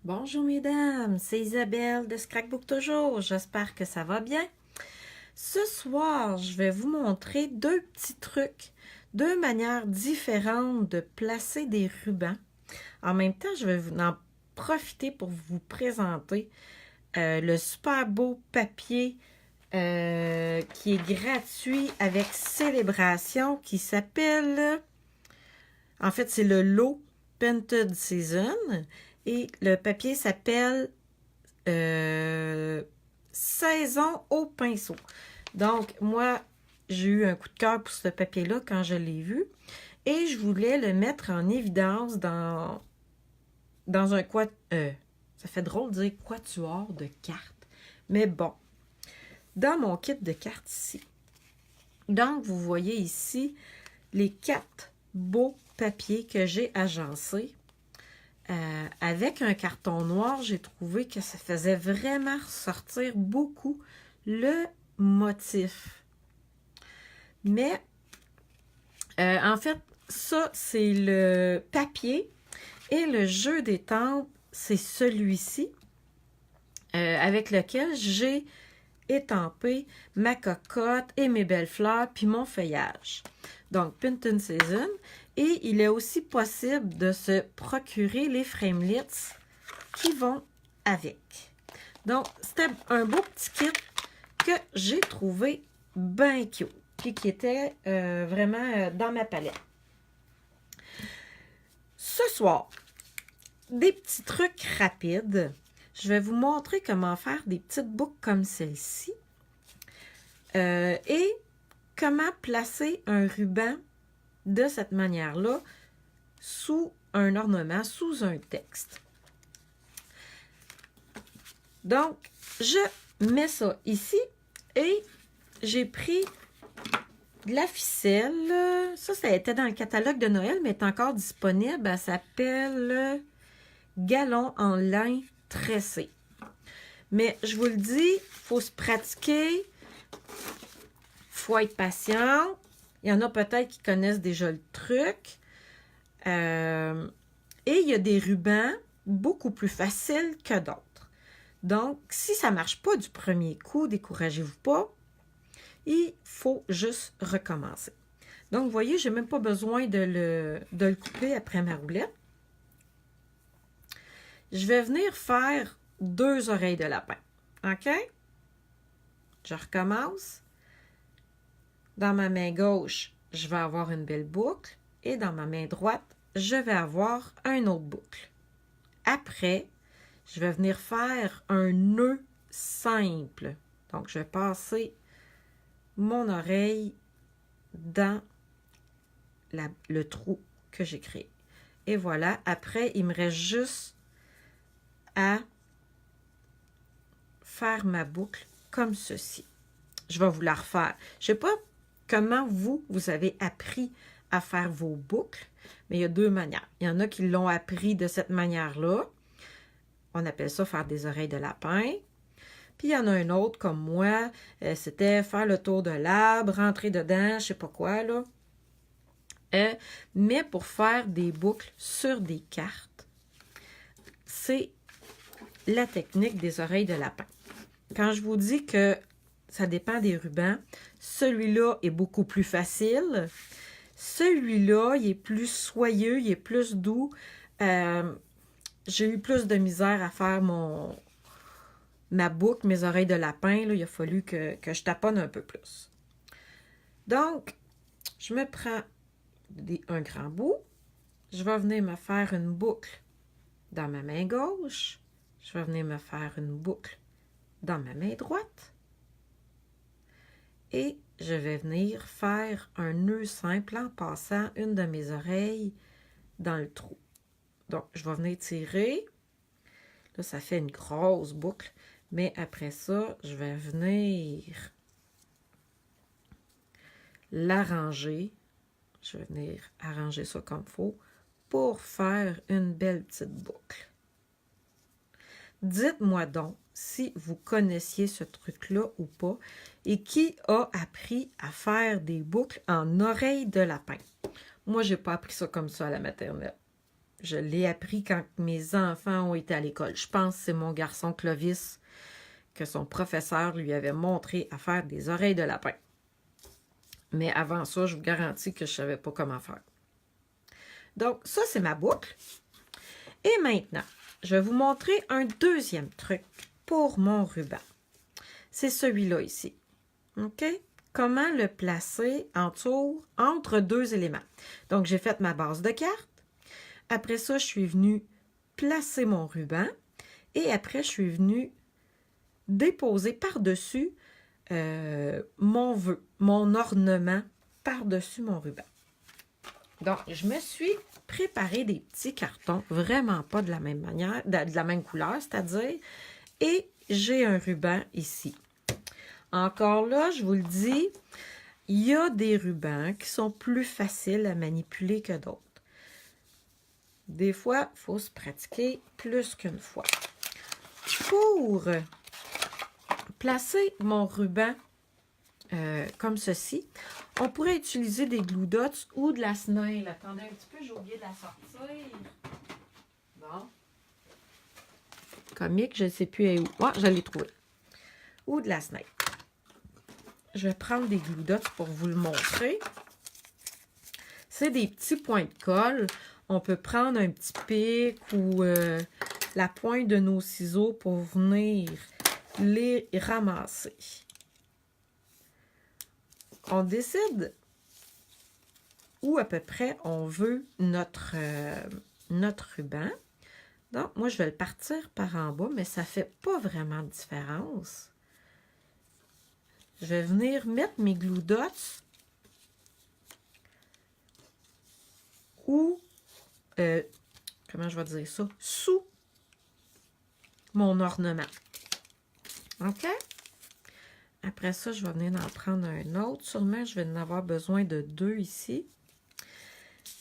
Bonjour mesdames, c'est Isabelle de Scrapbook toujours, j'espère que ça va bien. Ce soir, je vais vous montrer deux petits trucs, deux manières différentes de placer des rubans. En même temps, je vais vous en profiter pour vous présenter le super beau papier qui est gratuit avec célébration qui s'appelle, en fait c'est le lot Painted Season. Et le papier s'appelle Saison au pinceau. Donc, moi, j'ai eu un coup de cœur pour ce papier-là quand je l'ai vu. Et je voulais le mettre en évidence dans un ça fait drôle de dire quatuor de cartes. Mais bon, dans mon kit de cartes ici. Donc, vous voyez ici les 4 beaux papiers que j'ai agencés. Avec un carton noir, j'ai trouvé que ça faisait vraiment ressortir beaucoup le motif. Mais, en fait, ça, c'est le papier et le jeu des tempes, c'est celui-ci avec lequel j'ai étampé ma cocotte et mes belles fleurs, puis mon feuillage. Donc, Painted Season. Et il est aussi possible de se procurer les framelits qui vont avec. Donc, c'était un beau petit kit que j'ai trouvé bien cute. Puis qui était vraiment dans ma palette. Ce soir, des petits trucs rapides. Je vais vous montrer comment faire des petites boucles comme celle-ci. Et comment placer un ruban de cette manière-là sous un ornement, sous un texte. Donc, je mets ça ici et j'ai pris de la ficelle. Ça était dans le catalogue de Noël, mais est encore disponible. Elle s'appelle Galon en lin tressé. Mais je vous le dis, il faut se pratiquer, il faut être patient. Il y en a peut-être qui connaissent déjà le truc. Et il y a des rubans beaucoup plus faciles que d'autres. Donc, si ça ne marche pas du premier coup, découragez-vous pas. Il faut juste recommencer. Donc, vous voyez, je n'ai même pas besoin de le couper après ma roulette. Je vais venir faire 2 oreilles de lapin. OK? Je recommence. Dans ma main gauche, je vais avoir une belle boucle. Et dans ma main droite, je vais avoir une autre boucle. Après, je vais venir faire un nœud simple. Donc, je vais passer mon oreille dans le trou que j'ai créé. Et voilà, après, il me reste juste à faire ma boucle comme ceci. Je vais vous la refaire. Je ne sais pas comment vous avez appris à faire vos boucles, mais il y a 2 manières. Il y en a qui l'ont appris de cette manière-là. On appelle ça faire des oreilles de lapin. Puis il y en a un autre, comme moi, c'était faire le tour de l'arbre, rentrer dedans, je sais pas quoi, là. Mais pour faire des boucles sur des cartes, c'est la technique des oreilles de lapin. Quand je vous dis que ça dépend des rubans, celui-là est beaucoup plus facile. Celui-là, il est plus soyeux, il est plus doux. J'ai eu plus de misère à faire ma boucle, mes oreilles de lapin. Là, il a fallu que je taponne un peu plus. Donc, je me prends un grand bout. Je vais venir me faire une boucle dans ma main gauche. Je vais venir me faire une boucle dans ma main droite. Et je vais venir faire un nœud simple en passant une de mes oreilles dans le trou. Donc, je vais venir tirer. Là, ça fait une grosse boucle. Mais après ça, je vais venir l'arranger. Je vais venir arranger ça comme il faut pour faire une belle petite boucle. Dites-moi donc si vous connaissiez ce truc-là ou pas et qui a appris à faire des boucles en oreilles de lapin. Moi, je n'ai pas appris ça comme ça à la maternelle. je l'ai appris quand mes enfants ont été à l'école. Je pense que c'est mon garçon Clovis que son professeur lui avait montré à faire des oreilles de lapin. Mais avant ça, je vous garantis que je ne savais pas comment faire. Donc, ça, c'est ma boucle. Et maintenant, je vais vous montrer un deuxième truc pour mon ruban. C'est celui-là ici. OK? Comment le placer entre deux éléments. Donc, j'ai fait ma base de carte. Après ça, je suis venue placer mon ruban. Et après, je suis venue déposer par-dessus mon ornement par-dessus mon ruban. Donc, je me suis préparé des petits cartons, vraiment pas de la même manière, de la même couleur, c'est-à-dire, et j'ai un ruban ici. Encore là, je vous le dis, il y a des rubans qui sont plus faciles à manipuler que d'autres. Des fois, il faut se pratiquer plus qu'une fois. Pour placer mon ruban comme ceci, on pourrait utiliser des glue dots ou de la snail. Attendez un petit peu, j'ai oublié de la sortir. Bon. Comique, je ne sais plus où. Ah, je l'ai trouvé. Ou de la snail. Je vais prendre des glue dots pour vous le montrer. C'est des petits points de colle. On peut prendre un petit pic ou la pointe de nos ciseaux pour venir les ramasser. On décide où à peu près on veut notre ruban. Donc, moi, je vais le partir par en bas, mais ça ne fait pas vraiment de différence. Je vais venir mettre mes glue dots ou, comment je vais dire ça, sous mon ornement. OK? Après ça, je vais venir en prendre un autre. Sûrement, je vais en avoir besoin de 2 ici.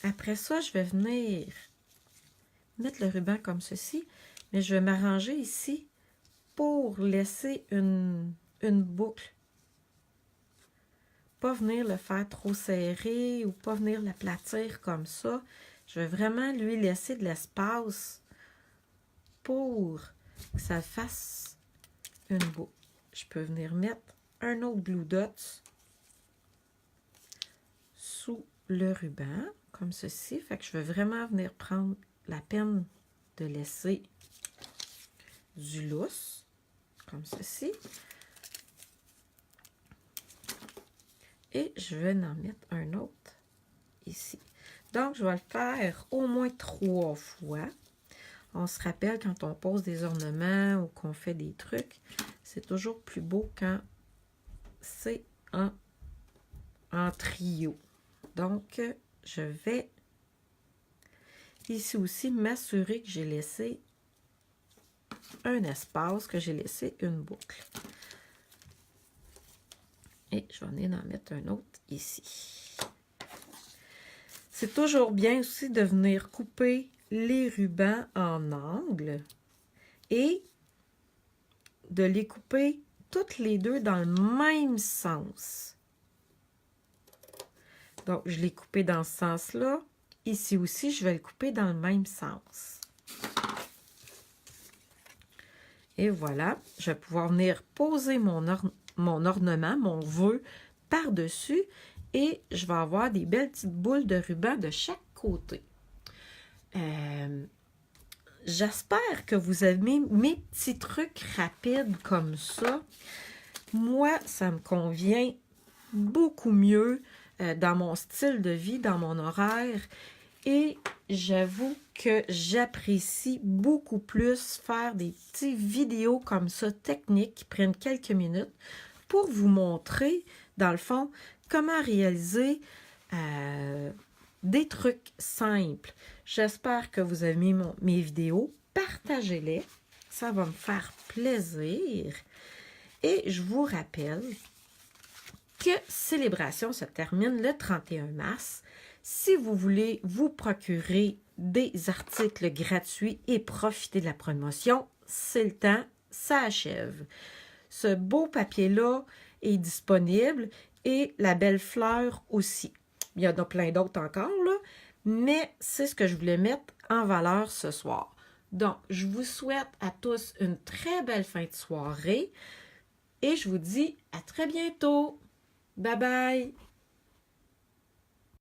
Après ça, je vais venir mettre le ruban comme ceci, mais je vais m'arranger ici pour laisser une boucle. Pas venir le faire trop serré ou pas venir l'aplatir comme ça. Je vais vraiment lui laisser de l'espace pour que ça fasse une boucle. Je peux venir mettre un autre glue dots sous le ruban, comme ceci. Fait que je vais vraiment venir prendre la peine de laisser du lousse, comme ceci. Et je vais en mettre un autre ici. Donc, je vais le faire au moins 3 fois. On se rappelle quand on pose des ornements ou qu'on fait des trucs, c'est toujours plus beau quand c'est en trio. Donc, je vais ici aussi m'assurer que j'ai laissé un espace, que j'ai laissé une boucle. Et je vais venir en mettre un autre ici. C'est toujours bien aussi de venir couper les rubans en angle et de les couper toutes les deux dans le même sens. Donc, je l'ai coupé dans ce sens-là. Ici aussi, je vais le couper dans le même sens. Et voilà, je vais pouvoir venir poser mon ornement, mon vœu, par-dessus. Et je vais avoir des belles petites boules de ruban de chaque côté. J'espère que vous aimez mes petits trucs rapides comme ça. Moi, ça me convient beaucoup mieux dans mon style de vie, dans mon horaire. Et j'avoue que j'apprécie beaucoup plus faire des petites vidéos comme ça, techniques, qui prennent quelques minutes, pour vous montrer, dans le fond, comment réaliser des trucs simples. J'espère que vous aimez mes vidéos. Partagez-les. Ça va me faire plaisir. Et je vous rappelle que Célébration se termine le 31 mars. Si vous voulez vous procurer des articles gratuits et profiter de la promotion, c'est le temps, ça achève. Ce beau papier-là est disponible et la belle fleur aussi. Il y en a plein d'autres encore, là, mais c'est ce que je voulais mettre en valeur ce soir. Donc, je vous souhaite à tous une très belle fin de soirée et je vous dis à très bientôt. Bye bye!